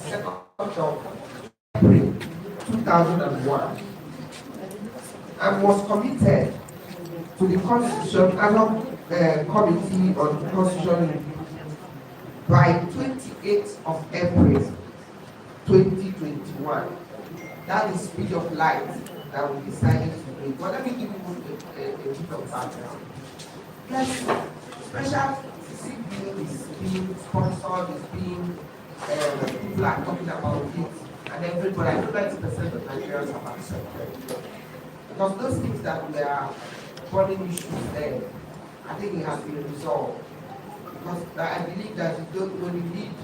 2nd of April 2001 and was committed to the Constitution ad hoc Committee on Constitution by 28th of April 2021. That is speed of light that we decided to do. But let me give you a bit of background. Yes, special sick bill is being sponsored, is being people are talking about it, and everybody, I know 90% of Nigerians have accepted. Because those things that were burning issues there, I think it has been resolved. Because I believe that when you need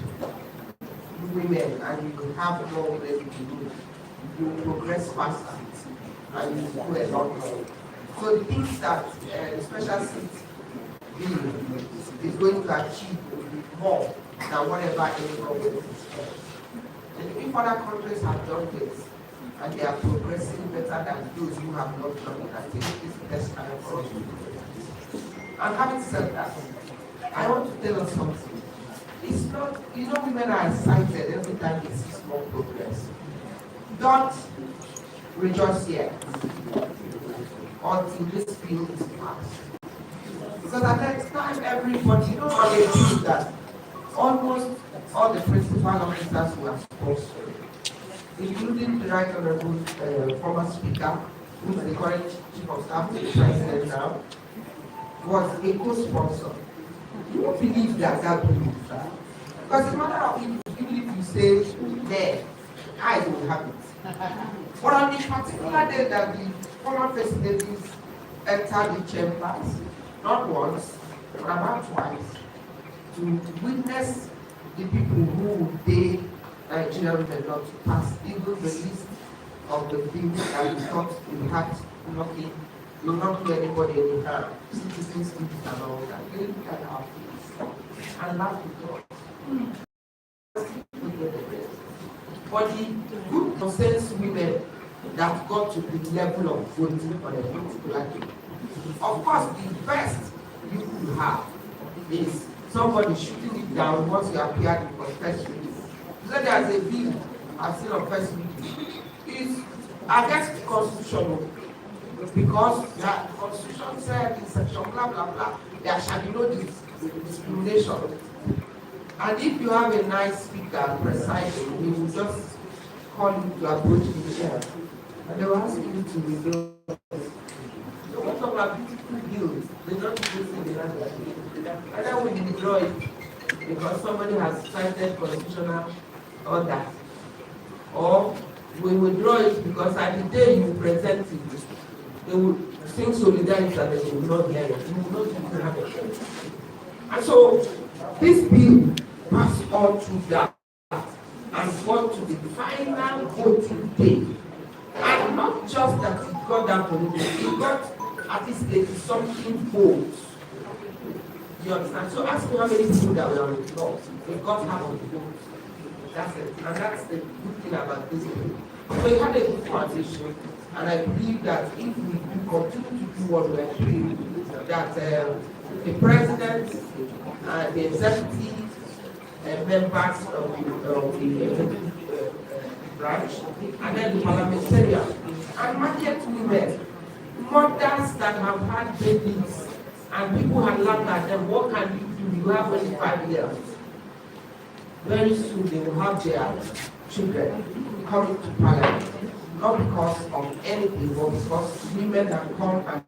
women and you have more women to do, you will progress faster and you will do a lot more. So the things that the special seat bill is going to achieve will be more than whatever any government is doing. And if other countries have done this and they are progressing better than those who have not done it, I think it's the best time for us to do it. And having said that, I want to tell us something. It's not, women are excited every time they see small progress. Don't rejoice yet until this bill is passed. Because at that time, everybody, I believe that almost all the principal officers were sponsored, including the Right Honorable former Speaker, who is the current Chief of Staff to the President now, was a co-sponsor. You don't believe that bill is that. Because it's a matter of even if you say there, I will have it. But on the particular day that the former presidencies entered the chambers, not once, but about twice, to witness the people who would pay Nigerian women not to pass even the list of the things that we thought we had nothing, will not do anybody any harm, citizens and all that. You look at our face and laugh with us. But the good consensus women that got to the level of voting on a particular day. Of course, the best you could have is somebody shooting it down once you appear in the first reading. So there's a bill I've seen on first reading. It's against the Constitution because the Constitution said in section blah blah blah there shall be no discrimination. And if you have a nice speaker presiding, he will just call you to approach the chair. And they will ask you to withdraw. So what about beautiful bills? They don't use the land. And then we withdraw it because somebody has cited constitutional order. Or we withdraw it because at the day you present it, they will sing solidarity and they will not hear it. You will not even have a chance. And so this bill passed on through that and got to the final voting day. And not just that it got that voting, it got at least 80-something votes. You understand? So ask me how many people that were on the floor. They got half of the votes. That's it. And that's the good thing about this bill. So we had a good transition, and I believe that if we continue to do what we are doing, that the president and the executive members of the branch, and then the parliamentarian, and market women, mothers that have had babies, and people have laughed at them, what can you do? You have only 5 years. Very soon they will have their children coming to parliament, not because of anything, but because women have come and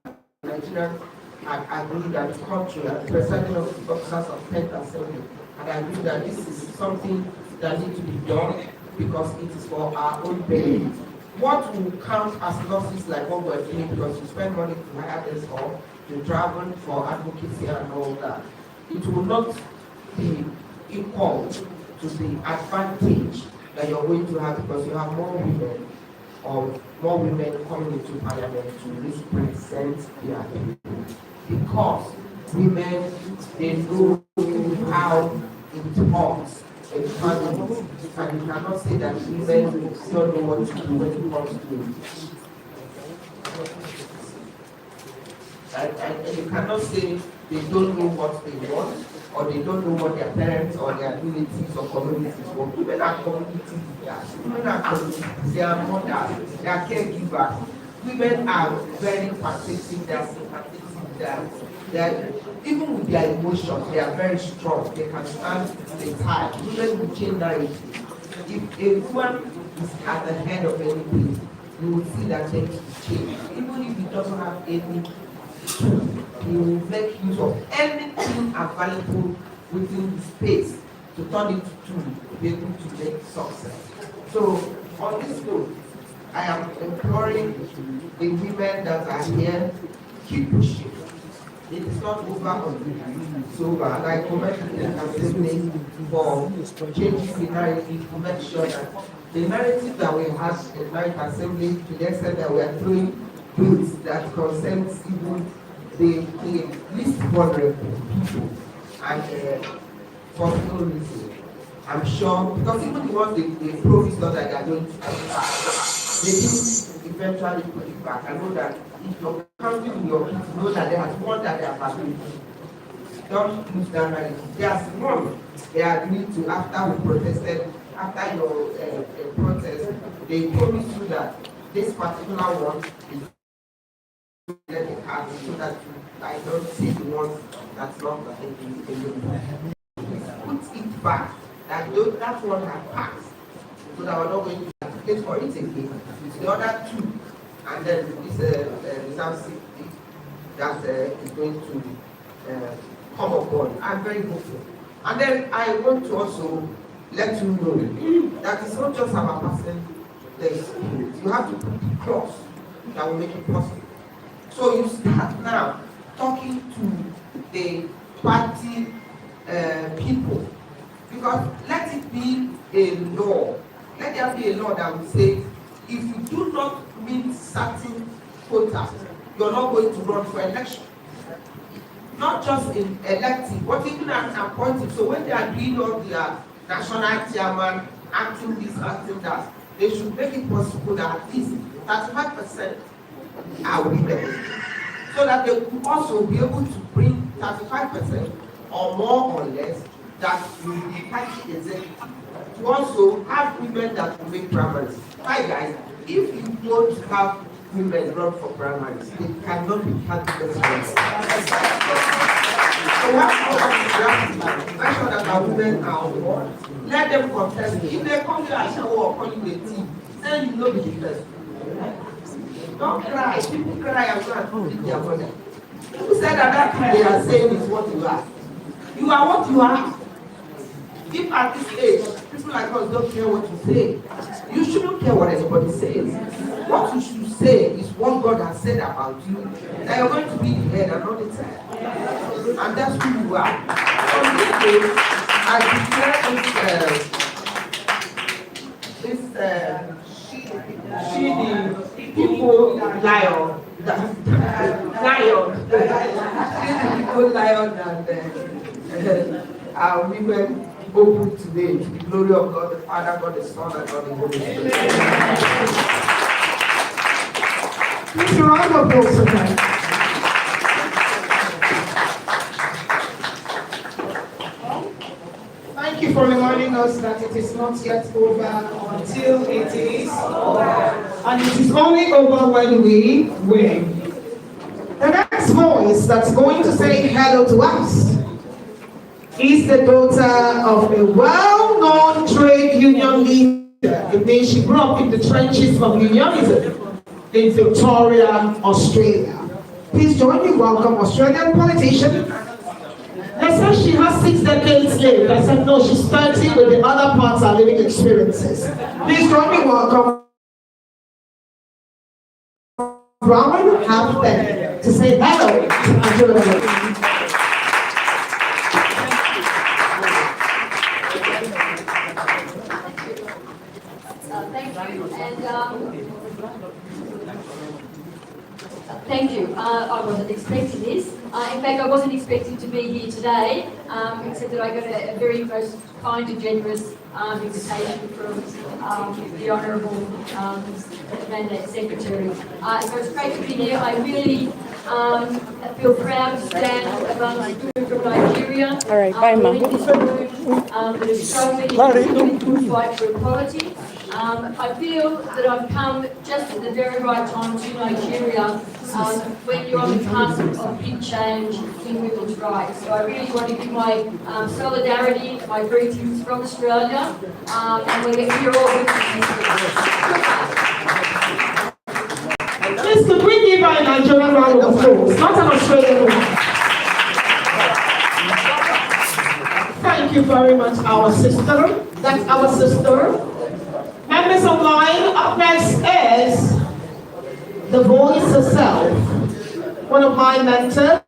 Nigerians have agreed that the country and the presiding officers of 10th Assembly and I agree that this is something that needs to be done because it is for our own benefit. What will count as losses like what we're doing because you spend money to hire this or to travel for advocacy and all that, it will not be equal to the advantage that you're going to have because you have more women or more women coming into parliament to represent their people. Because women, they know how it talks in parliament, and you cannot say that women don't know what to do when it comes to it. And you cannot say they don't know what they want, or they don't know what their parents or their abilities or communities want. Women are community women are colleagues, they are mothers, they are caregivers. Women are very participative, they are sympathetic, even with their emotions, they are very strong. They can stand the tide. Women will change narrative. If a woman is at the head of anything, you will see that things will change. Even if it doesn't have any tool, he will make use of anything available within the space to turn it to be able to make success. So on this note, I am imploring the women that are here, keep pushing. It is not over until it's over. And I commend the assembly for changing the narrative to make sure that the narrative that we have in Night Assembly, to the extent that we are throwing bills that concerns even the least vulnerable people, and for no reason. I'm sure, because even the ones they promised us that they are going to put it back, they did eventually put it back. I know that if you're counting in your kids, know that there has one that they are battling. Don't lose that narrative. There's one they agreed to after we protested, after your protest, they promised you that this particular one is let it happen so that I don't see the ones that's not in the put it back. That one has passed. So that we're not going to advocate for it again. The other two, and then this reserve safety that is going to come upon. I'm very hopeful. And then I want to also let you know that it's not just about passing the spirit. You have to put the cross that will make it possible. So you start now talking to the party people, because let it be a law. Let there be a law that will say, if you do not meet certain quotas, you're not going to run for election. Not just in elective, but even as appointed. So when they are doing all their national chairman, acting this, acting that, they should make it possible that at least 35% are women. So that they could also be able to bring 35% or more or less that will be party executive. To also have women that will make primaries. Hi guys, if you don't have women run for primaries, it cannot be candidates. So what make sure that our women are on board. Let them contest. If they come here and say, oh, I'll call you a team, then you know the difference. Don't cry. People cry and go and put their money. Who said that thing they are saying is what you are? You are what you are. If at this age, people like us don't care what you say, you shouldn't care what anybody says. What you should say is what God has said about you, that you're going to be the head and not the tail. And that's who you are. On this day, I declare SheThePeople lion. SheThePeople lion and our women open today to the glory of God the Father, God the Son, and God the Holy Spirit. Please round of applause tonight. Thank you for reminding us that it is not yet over until it is over. And it is only over when we win. The next voice that's going to say hello to us is the daughter of a well-known trade union leader. It means she grew up in the trenches of unionism in Victoria, Australia. Please join me, welcome Australian politician. They said she has 6 decades lived. I said no, she's 30 with the other parts are living experiences. Please join me, welcome Brown Halfpenny to say hello to Angela. Thank you. I wasn't expecting this. In fact, I wasn't expecting to be here today, except that I got a very most kind and generous invitation from the Honourable Mandate Secretary. So it's great to be here. I really feel proud to stand amongst women from Nigeria. All right, bye, Ma. That is struggling to fight for equality. I feel that I've come just at the very right time to Nigeria when you're on the cusp of big change in women's rights. So I really want to give my solidarity, my greetings from Australia, and we're all witnesses. Please, could we give her a Nigerian round of applause, not an Australian one? Thank you very much, our sister. That's our sister. Members online, up next is the voice herself, one of my mentors,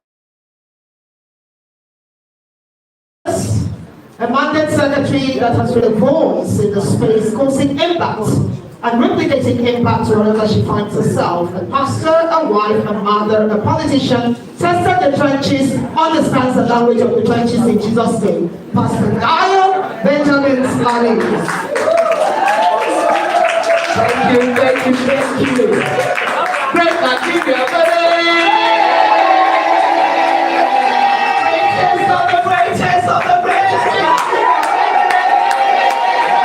a mandate secretary that has been a voice in the space causing impact and replicating impact wherever she finds herself. A pastor, a wife, a mother, a politician, tested the trenches, understands the language of the trenches in Jesus' name. Pastor Dio Benjamin Slani. Thank you. Great Nigeria, greatest of the greatest.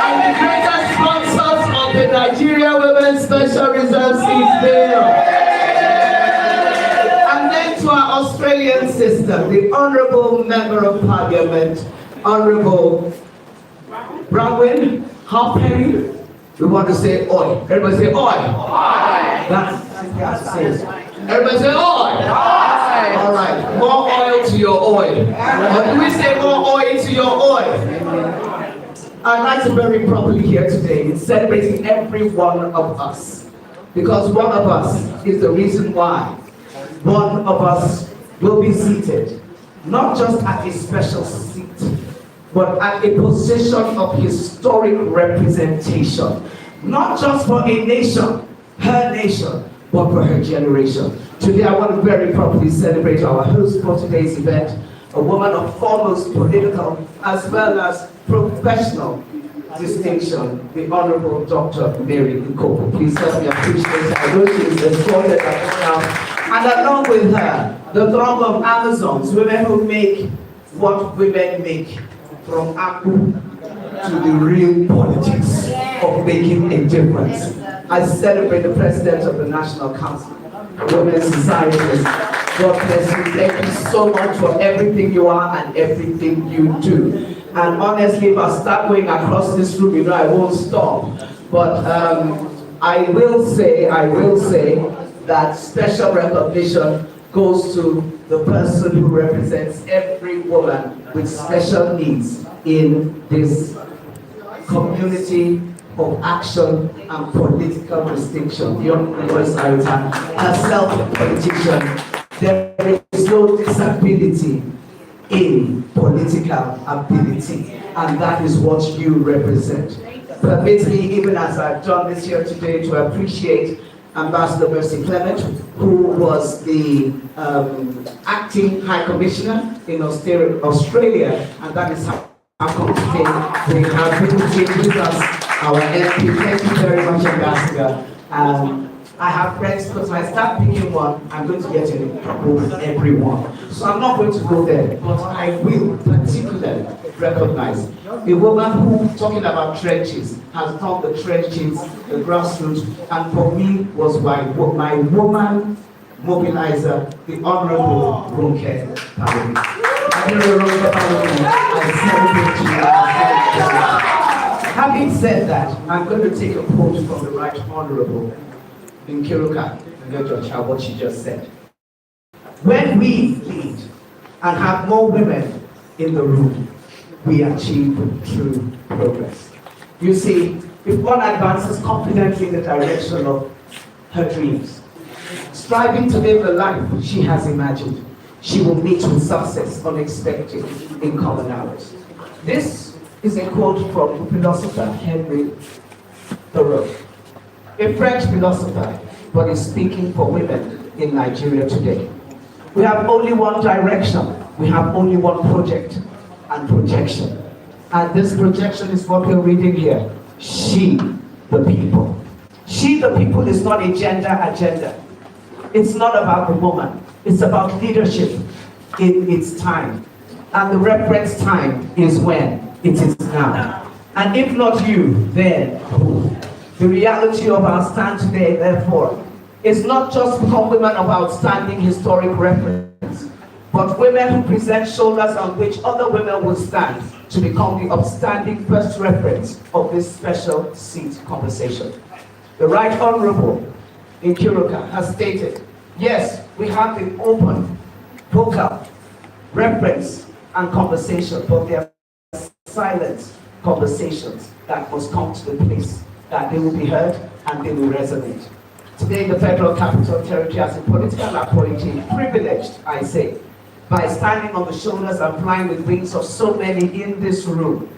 And the greatest sponsors of the Nigeria Women's Special Reserve is there. And then to our Australian sister, the Honourable Member of Parliament, Honourable Bronwyn Harpenny. We want to say oi. Everybody say oi. That's everybody say oi. All right. More oil to your oil. Or do we say more oil to your oil? I'd like to very properly here today in celebrating every one of us. Because one of us is the reason why one of us will be seated. Not just at a special seat, but at a position of historic representation, not just for a nation, her nation, but for her generation. Today I want to very properly celebrate our host for today's event, a woman of foremost political as well as professional distinction, the Honorable Dr. Mary Nkopo. Please help me appreciate her. I know she is escorted now. And along with her, the throng of Amazons, women who make what women make, from Apple to the real politics of making a difference. I celebrate the President of the National Council, Women's Societies. God bless you. Thank you so much for everything you are and everything you do. And honestly, if I start going across this room, you know I won't stop. But I will say that special recognition goes to the person who represents every woman with special needs in this community of action and political distinction. The Honorable Sarita, herself a politician, there is no disability in political ability, and that is what you represent. Permit me, even as I've done this here today, to appreciate Ambassador Mercy Clement, who was the acting High Commissioner in Australia, and that is how come today we have people with us, our MP. Thank you very much, Ambassador. I have friends, because if I start picking one, I'm going to get in trouble with everyone. So I'm not going to go there, but I will particularly recognize a woman who, talking about trenches, has done the trenches, the grassroots, and for me was my woman mobilizer, the Honorable Ronke Palumi. Having said that, I'm going to take a quote from the Right Honorable in Kiruka, what she just said. When we lead and have more women in the room, we achieve true progress. You see, if one advances confidently in the direction of her dreams, striving to live the life she has imagined, she will meet with success unexpected in common hours. This is a quote from the philosopher Henry Thoreau, a French philosopher, but is speaking for women in Nigeria today. We have only one direction, we have only one project and projection. And this projection is what we're reading here. She, the people. She, the people is not a gender agenda. It's not about the woman. It's about leadership in its time. And the reference time is when? It is now. And if not you, then who? The reality of our stand today, therefore, is not just become women of outstanding historic reference, but women who present shoulders on which other women will stand to become the upstanding first reference of this special seat conversation. The Right Honorable Nkiruka has stated, yes, we have the open, vocal reference and conversation, but there are silent conversations that must come to the place that they will be heard and they will resonate. Today, the Federal Capital Territory as a political appointee, privileged, I say, by standing on the shoulders and flying with wings of so many in this room.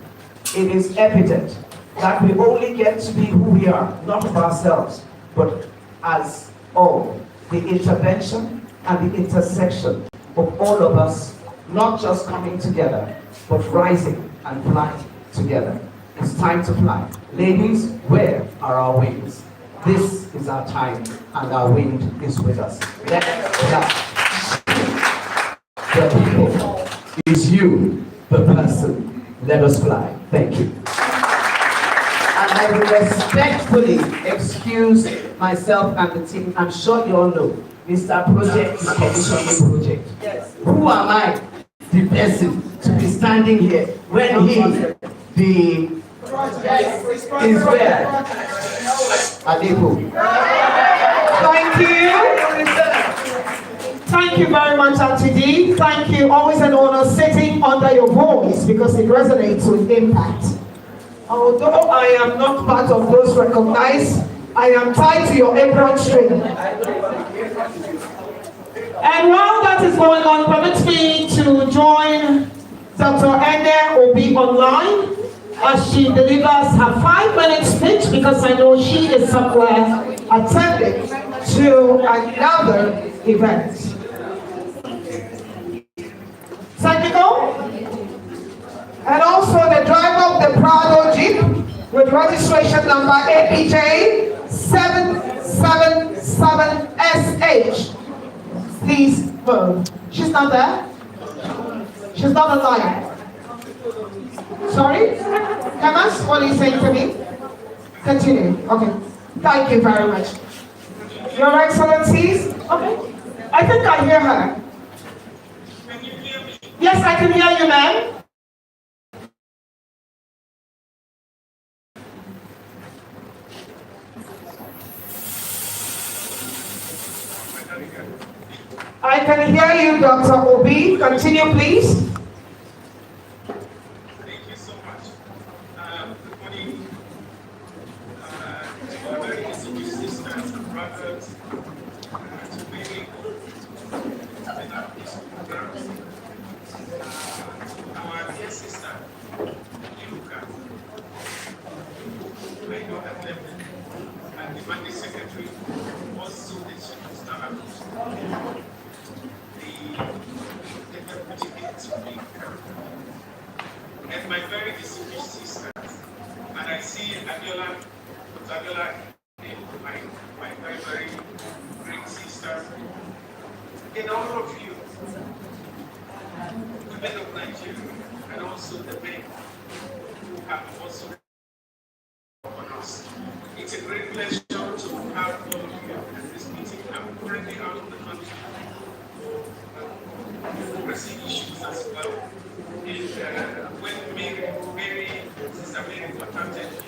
It is evident that we only get to be who we are, not of ourselves, but as all, the intervention and the intersection of all of us, not just coming together, but rising and flying together. It's time to fly. Ladies, where are our wings? This is our time, and our wind is with us. Let's fly. The people is you, the person. Let us fly. Thank you. And I will respectfully excuse myself and the team. I'm sure you all know Mr. Project is commissioning project. Yes. Who am I, the person, to be standing here when he, the is where? Adepo. Thank you. Thank you very much, Auntie D. Thank you. Always an honor sitting under your voice because it resonates with impact. Although I am not part of those recognized, I am tied to your apron string. And while that is going on, permit me to join Dr. Ene Obi online as she delivers her 5-minute speech because I know she is somewhere attending to another event. Technical, and also the driver of the Prado Jeep with registration number APJ 777SH. Please move. She's not there? She's not alive. Sorry? Kamas, what are you saying to me? Continue. Okay. Thank you very much. Your Excellencies? Okay. I think I hear her. Yes, I can hear you, ma'am. I can hear you, Dr. Obi. Continue, please. Thank you so much. Good morning to our very distinguished sisters and brothers, to many in our peace programs. Our dear sister, Iruka, I know that level, and the Monday Secretary also the Superstar Abuja. The deputy head and my very distinguished sisters, and I see Adiola, my very, very great sisters, and all of you, women of Nigeria, and also the men who have also on us. It's a great pleasure to have all of you at this meeting. I'm currently out of the country for pressing issues as well. And when Sister Mary contacted me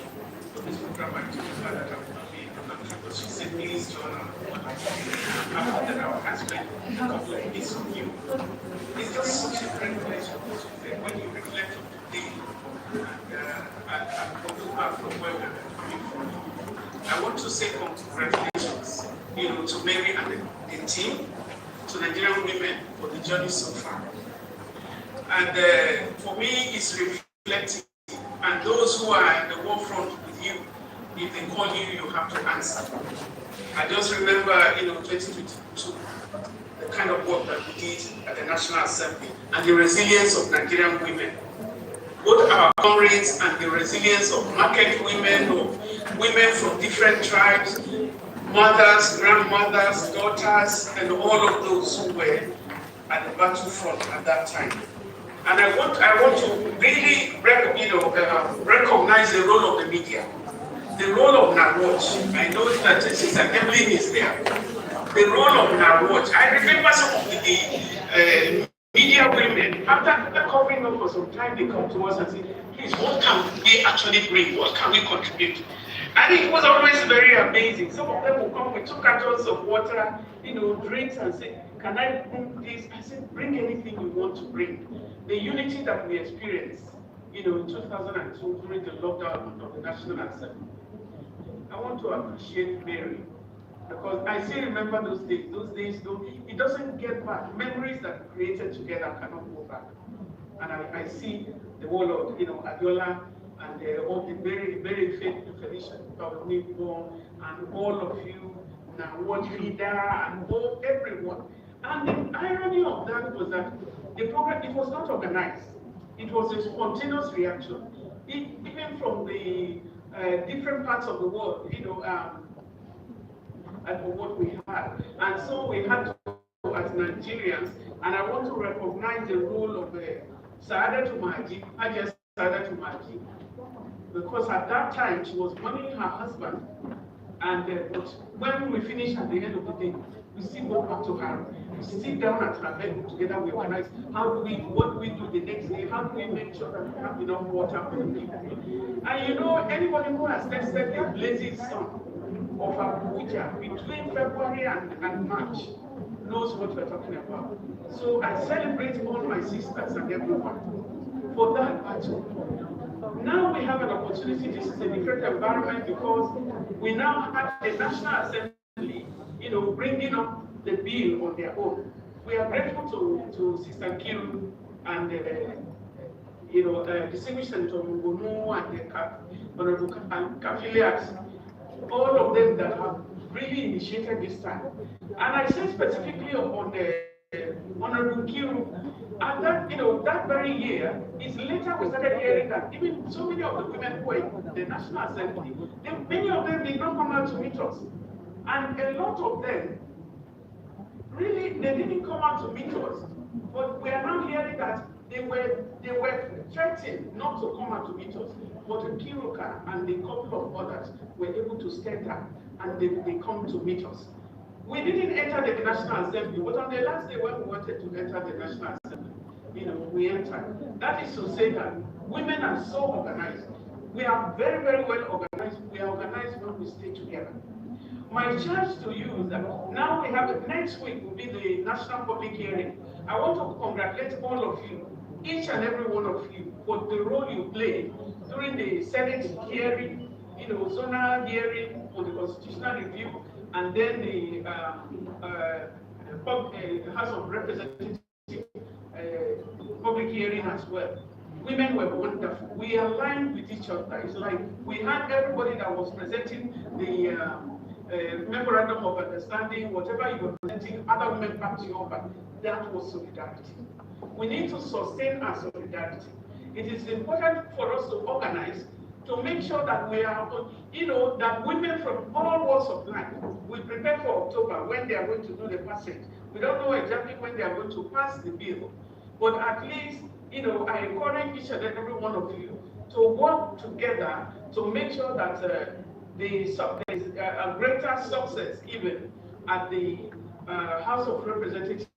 for this program, I told her that I would not be in the country, but she said, please join us. I'm happy that our husband a couple of days from you. It's just such a great pleasure when you reflect on the day and go back from where we're coming from. I want to say congratulations, to Mary and the team, to Nigerian women for the journey so far. And for me, it's reflecting. And those who are in the war front with you, if they call you, you have to answer. I just remember, 2022, the kind of work that we did at the National Assembly and the resilience of Nigerian women. Both our comrades and the resilience of market women, or women from different tribes, mothers, grandmothers, daughters, and all of those who were at the battlefront at that time. And I want to really recognize the role of the media. the role of Narwatch. I know that Sister Evelyn is there. The role of Narwatch. I remember some of the media women, after covering up for some time, they come to us and say, please, what can we actually bring? What can we contribute? And it was always very amazing. Some of them will come with 2 cartons of water, drinks, and say, can I bring this? I said, bring anything you want to bring. The unity that we experienced, in 2002 during the lockdown of the National Assembly. I want to appreciate Mary, because I still remember those days. Those days, though, it doesn't get back. Memories that we created together cannot go back. And I see the whole of, Abiola and all the very, very faithful Felicia Nippon and all of you, Nawat Vida and everyone. And the irony of that was that the program, it was not organized. It was a spontaneous reaction. Even from the different parts of the world, and for what we had. And so we had to, as Nigerians, and I want to recognize the role of Saada Tumaji, Haja Saada Tumaji, because at that time she was mourning her husband, and but when we finished at the end of the day, we still go back to her. We sit down at her bedroom together, we organize what do we do the next day, how do we make sure that we have enough water for the people. And anybody who has tested the blazing sun of Abuja between February and March knows what we're talking about. So I celebrate all my sisters and everyone for that battle. Now we have an opportunity. This is a different environment because we now have the National Assembly, bringing up the bill on their own. We are grateful to Sister Kiru and distinguished Senator Mugunu and Honorable Kafiliat, all of them that have really initiated this time. And I say specifically on the Honorable Kiru, and that that very year is later we started hearing that even so many of the women who were in the National Assembly, many of them did not come out to meet us. And a lot of them, really, they didn't come out to meet us. But we are now hearing that they were threatened not to come out to meet us. But Kiruka and a couple of others were able to stand up and they come to meet us. We didn't enter the National Assembly, but on the last day when we wanted to enter the National Assembly, we entered. That is to say that women are so organized. We are very, very well organized. We are organized when we stay together. My charge to you is that now we have next week will be the national public hearing. I want to congratulate all of you, each and every one of you, for the role you played during the Senate hearing, zonal hearing on the constitutional review, and then the House of Representatives public hearing as well. Women were wonderful. We aligned with each other. It's like we had everybody that was presenting the memorandum of understanding, whatever you were presenting, other women backed you up. That was solidarity. We need to sustain our solidarity. It is important for us to organize to make sure that we are, that women from all walks of life will prepare for October when they are going to do the passage. We don't know exactly when they are going to pass the bill, but at least, I encourage each and every one of you to work together to make sure that there's a greater success even at the House of Representatives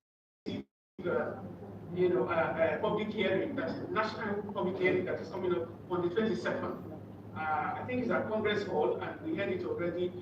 public hearing, that's national public hearing that is coming up on the 22nd. I think it's at Congress Hall, and we had it already.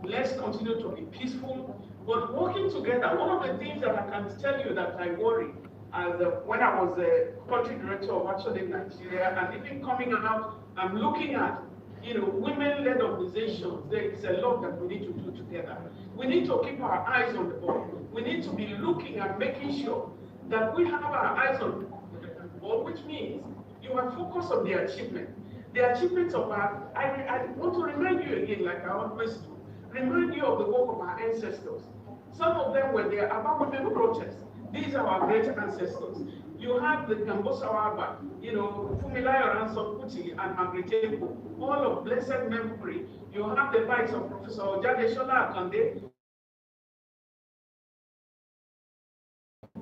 Let's continue to be peaceful, but working together. One of the things that I can tell you that I worry, as when I was the country director of Action in Nigeria, and even coming out, I'm looking at women-led organizations. There is a lot that we need to do together. We need to keep our eyes on the ball. We need to be looking and making sure that we have our eyes on the ball, which means you are focused on the achievement. The achievements of I want to remind you again, like I always do, remind you of the work of our ancestors. Some of them were there about women protests. These are our great ancestors. You have the Gambosawa, Fumilayo Ransom Kuti and Margaret Temple, all of blessed memory. You have the likes of Professor Ojade Shola Akande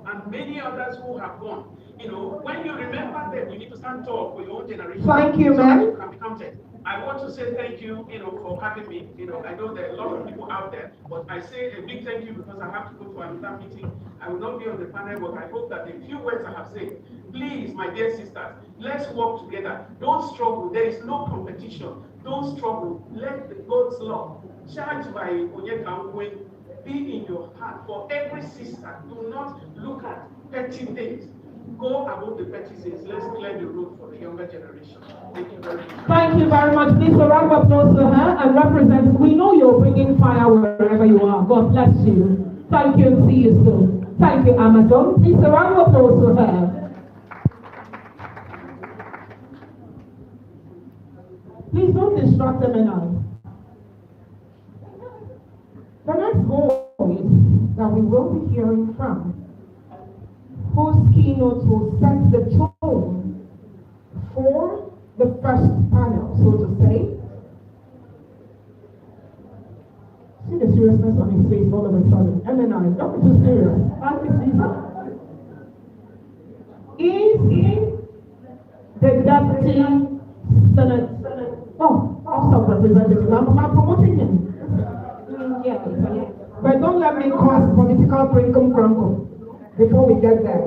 and many others who have gone. When you remember them, you need to stand tall for your own generation. Thank you, so that ma'am. you can be counted. I want to say thank you, for having me. I know there are a lot of people out there, but I say a big thank you because I have to go to another meeting. I will not be on the panel, but I hope that the few words I have said, please, my dear sisters, let's work together. Don't struggle. There is no competition. Don't struggle. Let the God's love, charged by Onyeka Ngwe, be in your heart for every sister. Do not look at petty things. Go above the petty things. Let's clear the road for the younger generation. Thank you very much. Thank you very much. Please a round of applause for her and represent. We know you're bringing fire wherever you are. God bless you. Thank you and see you soon. Thank you, Amazon. Please a round of applause for her. Please don't distract them enough. The next voice that we will be hearing from, whose keynote will set the tone for the first panel, so to say. See the seriousness on his face all of a sudden. MNI, don't be too serious. Is the deputy Senate, House of Representatives, I'm promoting him. Yeah, but don't let me cause political crinkle before we get there.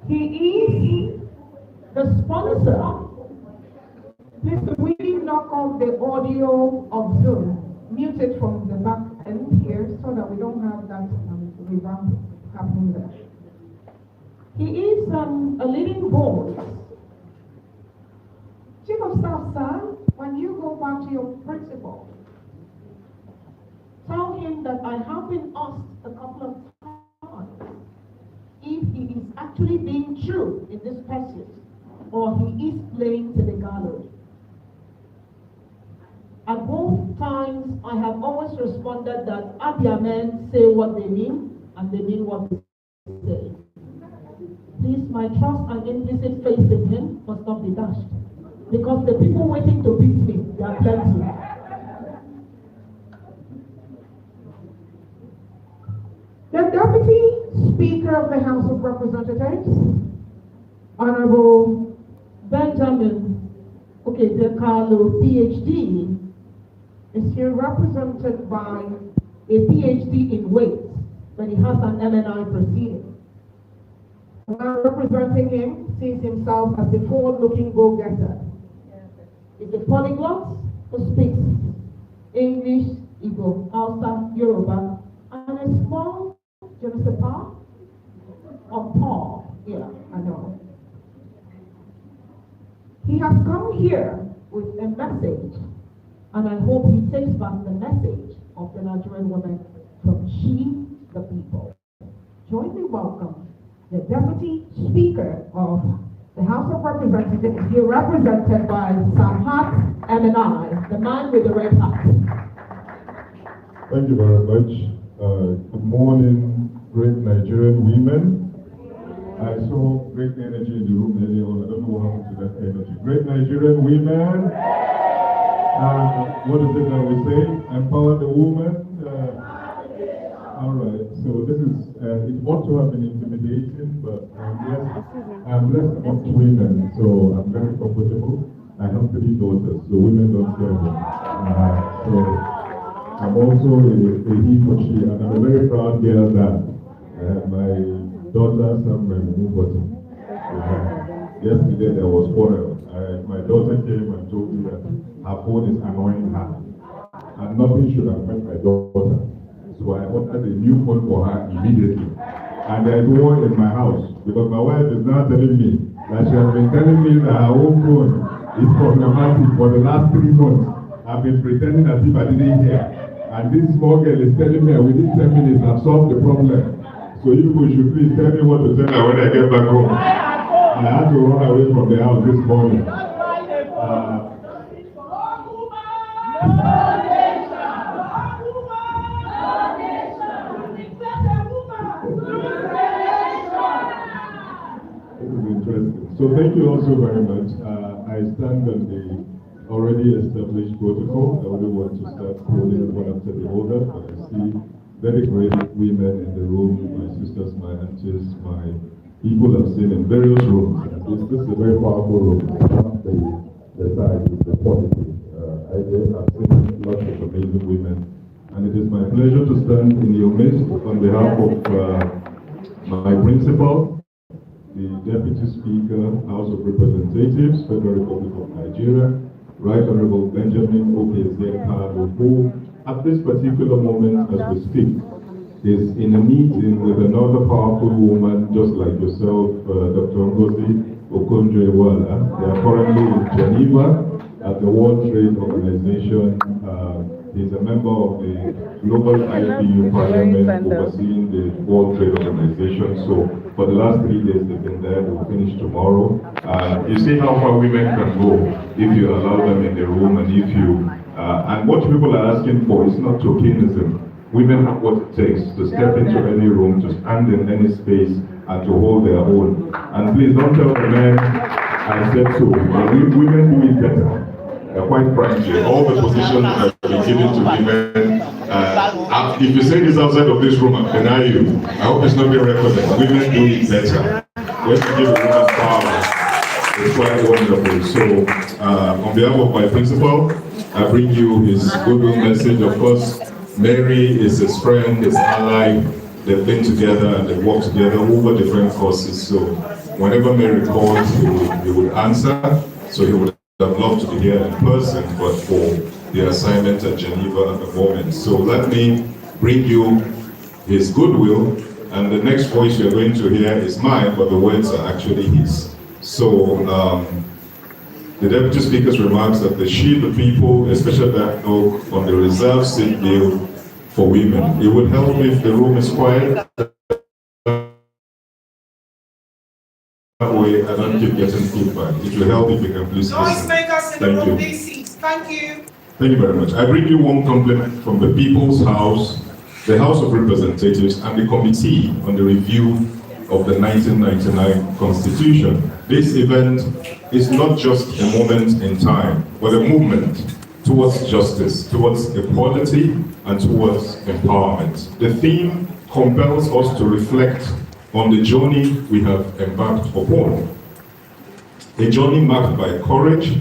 He is the sponsor. Please, could we knock off the audio of Zoom? Mute it from the back end here so that we don't have that revamp happening there. He is a leading voice. Chief of Staff, sir, when you go back to your principal, tell him that I have been asked a couple of times if he is actually being true in this passage or he is playing to the gallery. At both times, I have always responded that Abia men say what they mean and they mean what they say. Please, my trust and implicit faith in him must not be dashed, because the people waiting to beat me, they are plenty. The Deputy Speaker of the House of Representatives, Honorable Benjamin Okeze-Kalu, PhD, is here represented by a PhD in weight, but he has an MNI proceeding. Now representing him sees himself as a forward-looking go-getter. He's a polyglot who speaks English, Igbo, Hausa, Yoruba, and a small, je ne sais pas, or Paul. Yeah, I know. He has come here with a message, and I hope he takes back the message of the Nigerian women from SheThePeople. Join me welcome the Deputy Speaker of the House of Representatives, here represented by Samhat MNI, the man with the red hat. Thank you very much. Good morning, great Nigerian women. I saw great energy in the room earlier on. I don't know what happened to that energy. Great Nigerian women. What is it that we say? Empower the woman. All right. So this is, it ought to have been intimidating, but yes, I'm blessed amongst women, so I'm very comfortable. I have 3 daughters, so women don't scare me. So I'm also a he for she, and I'm a very proud girl dad. My daughter, Samuel Mubota. Yesterday there was quarrel. My daughter came and told me that her phone is annoying her, and nothing should affect my daughter. So I ordered a new phone for her immediately. And there's one in my house, because my wife is now telling me that she has been telling me that her own phone is problematic for the last 3 months. I've been pretending as if I didn't hear. And this small girl is telling me within 10 minutes I've solved the problem. So you people should please tell me what to tell her when I get back home. I had to run away from the house this morning. So thank you also very much. I stand on the already established protocol. I wouldn't want to start quoting one after the other, but I see very great women in the room, my sisters, my aunties, my people I've seen in various rooms. This is a very powerful room. the side is the positive. I've seen lots of amazing women, and it is my pleasure to stand in your midst on behalf of my principal, the Deputy Speaker, House of Representatives, Federal Republic of Nigeria, Right Honorable Benjamin Okezie-Kalu, who at this particular moment as we speak is in a meeting with another powerful woman just like yourself, Dr. Ngozi Okonjo-Iweala. They are currently in Geneva at the World Trade Organization. He's a member of the Global IPU Parliament overseeing the World Trade Organization. So for the last 3 days they've been there. We'll finish tomorrow. You see how far women can go if you allow them in the room, and if you and what people are asking for is not tokenism. Women have what it takes to step into any room, to stand in any space, and to hold their own. And please don't tell the men I said so. Women do it better. Quite frankly, all the positions that have been given to women, if you say this outside of this room, I deny you. I hope it's not being recorded. Women do it better. When you give a woman power, it's quite wonderful. So, on behalf of my principal, I bring you his goodwill message. Of course, Mary is his friend, his ally. They've been together and they've worked together over different courses. So whenever Mary calls, he would answer. So he would have loved to be here in person, but for the assignment at Geneva at the moment. So let me bring you his goodwill, and the next voice you're going to hear is mine, but the words are actually his. So the Deputy Speaker's remarks that the SheThePeople, especially that note on the reserved seat bill for women. It would help if the room is quiet. That way I don't keep getting feedback. It will help if you can please listen. Thank you. Thank you. Thank you very much. I bring you one compliment from the People's House, the House of Representatives, and the Committee on the Review of the 1999 Constitution. This event is not just a moment in time, but a movement towards justice, towards equality, and towards empowerment. The theme compels us to reflect on the journey we have embarked upon. A journey marked by courage,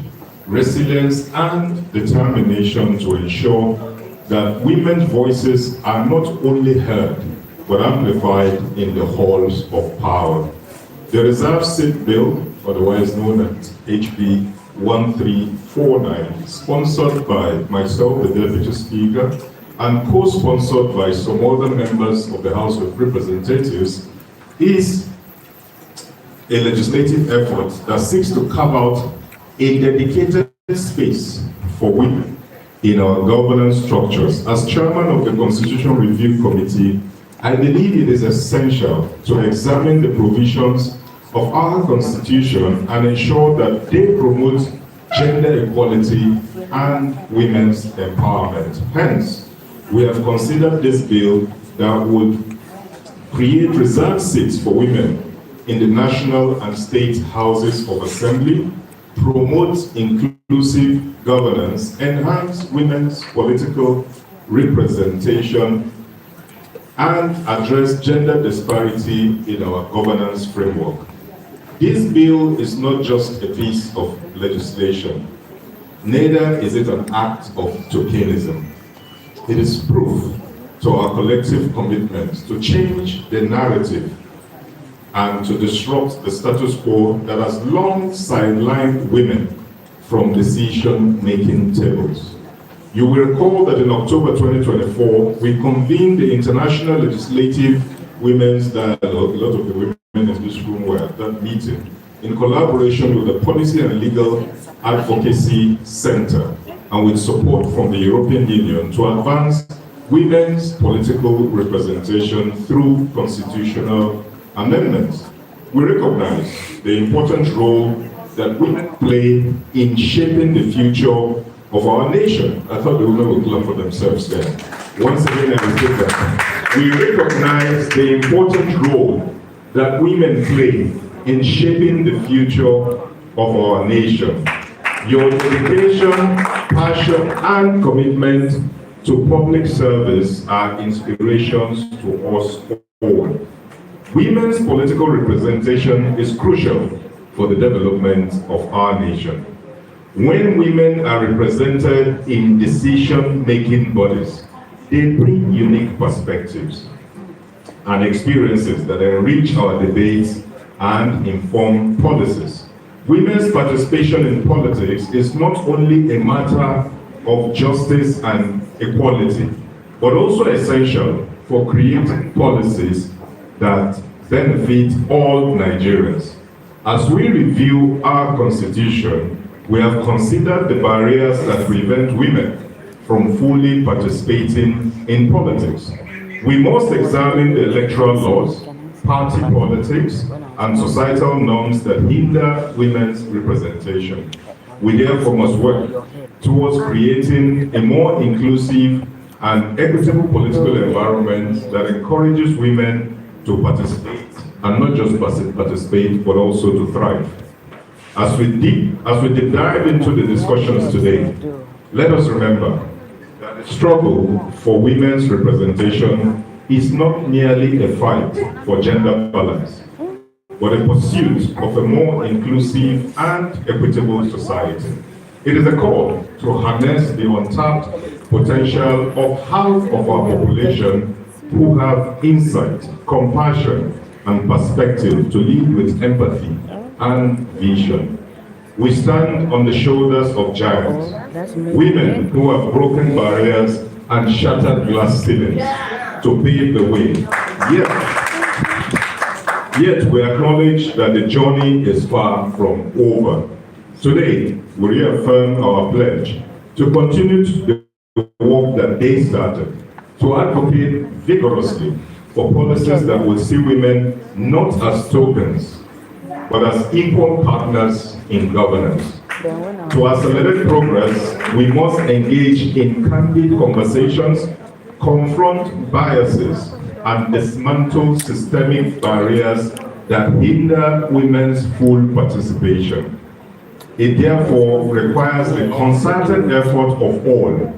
resilience, and determination to ensure that women's voices are not only heard, but amplified in the halls of power. The Reserved Seat Bill, otherwise known as HB 1349, sponsored by myself, the Deputy Speaker, and co-sponsored by some other members of the House of Representatives, is a legislative effort that seeks to carve out a dedicated space for women in our governance structures. As chairman of the Constitutional Review Committee, I believe it is essential to examine the provisions of our Constitution and ensure that they promote gender equality and women's empowerment. Hence, we have considered this bill that would create reserved seats for women in the national and state houses of assembly, promote inclusive governance, enhance women's political representation, and address gender disparity in our governance framework. This bill is not just a piece of legislation, neither is it an act of tokenism. It is proof to our collective commitment to change the narrative and to disrupt the status quo that has long sidelined women from decision-making tables. You will recall that in October 2024, we convened the International Legislative Women's Dialogue. A lot of the women in this room were at that meeting, in collaboration with the Policy and Legal Advocacy Center and with support from the European Union to advance women's political representation through constitutional amendments. We recognize the important role that women play in shaping the future of our nation. I thought the women would clap for themselves there. Once again, I repeat that. We recognize the important role that women play in shaping the future of our nation. Your dedication, passion, and commitment to public service are inspirations to us all. Women's political representation is crucial for the development of our nation. When women are represented in decision-making bodies, they bring unique perspectives and experiences that enrich our debates and inform policies. Women's participation in politics is not only a matter of justice and equality, but also essential for creating policies that benefit all Nigerians. As we review our constitution, we have considered the barriers that prevent women from fully participating in politics. We must examine the electoral laws, party politics, and societal norms that hinder women's representation. We therefore must work towards creating a more inclusive and equitable political environment that encourages women to participate, and not just participate, but also to thrive. As we deep dive into the discussions today, let us remember that the struggle for women's representation is not merely a fight for gender balance, but a pursuit of a more inclusive and equitable society. It is a call to harness the untapped potential of half of our population who have insight, compassion, and perspective to lead with empathy and vision. We stand on the shoulders of giants, women who have broken barriers and shattered glass ceilings to pave the way. Yet we acknowledge that the journey is far from over. Today, we reaffirm our pledge to continue the work that they started, to advocate vigorously for policies that will see women not as tokens, but as equal partners in governance. To accelerate progress, we must engage in candid conversations, confront biases, and dismantle systemic barriers that hinder women's full participation. It therefore requires the concerted effort of all: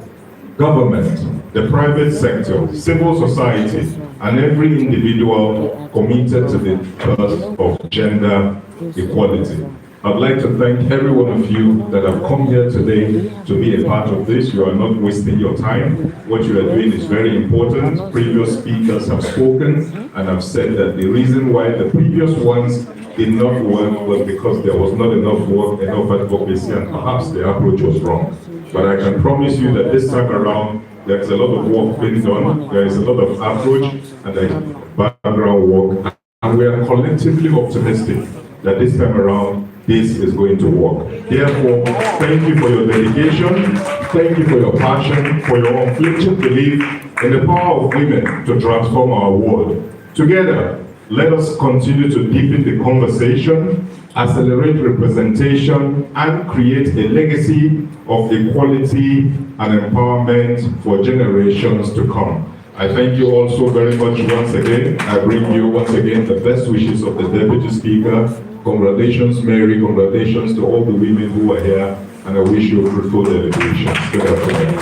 government, the private sector, civil society, and every individual committed to the cause of gender equality. I'd like to thank every one of you that have come here today to be a part of this. You are not wasting your time. What you are doing is very important. Previous speakers have spoken and have said that the reason why the previous ones did not work was because there was not enough work, enough advocacy, and perhaps the approach was wrong. But I can promise you that this time around, there is a lot of work being done, there is a lot of approach, and there is background work. And we are collectively optimistic that this time around, this is going to work. Therefore, thank you for your dedication, thank you for your passion, for your unflinching belief in the power of women to transform our world. Together, let us continue to deepen the conversation, accelerate representation, and create a legacy of equality and empowerment for generations to come. I thank you all so very much once again. I bring you once again the best wishes of the Deputy Speaker. Congratulations, Mary. Congratulations to all the women who are here, and I wish you a fruitful delegation. Good afternoon.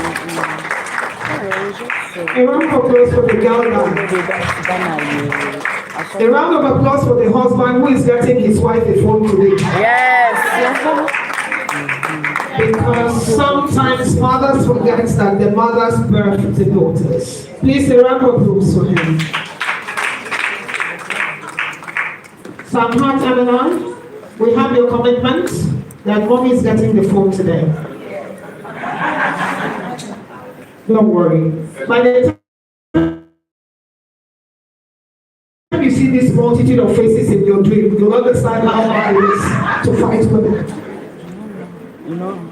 A round of applause for the girl now. A round of applause for the husband who is getting his wife a phone today. Yes. Because sometimes mothers forget that the mothers birth the daughters. Please, a round of applause for him. Samhat Amalan, we have your commitment that mommy is getting the phone today. Don't worry. By the time you see this multitude of faces in your dream, you'll understand how hard it is to fight women.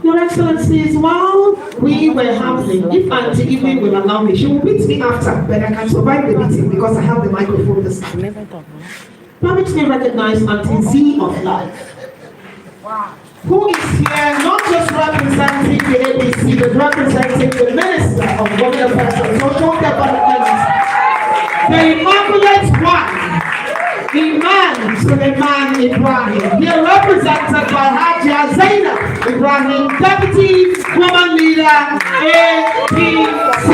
Your Excellencies, while we were having, if Auntie Evelyn will allow me, she will beat me after, but I can survive the beating because I have the microphone this time. Permit me recognize Auntie Z of Life, who is here not just representing the ABC, but representing the Minister of Women Affairs and Social Development, the Immaculate One, Iman Suleiman Ibrahim, here represented by Hajia Zainab Ibrahim, Deputy Woman Leader, APC.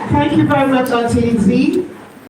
Thank you very much, Auntie Z.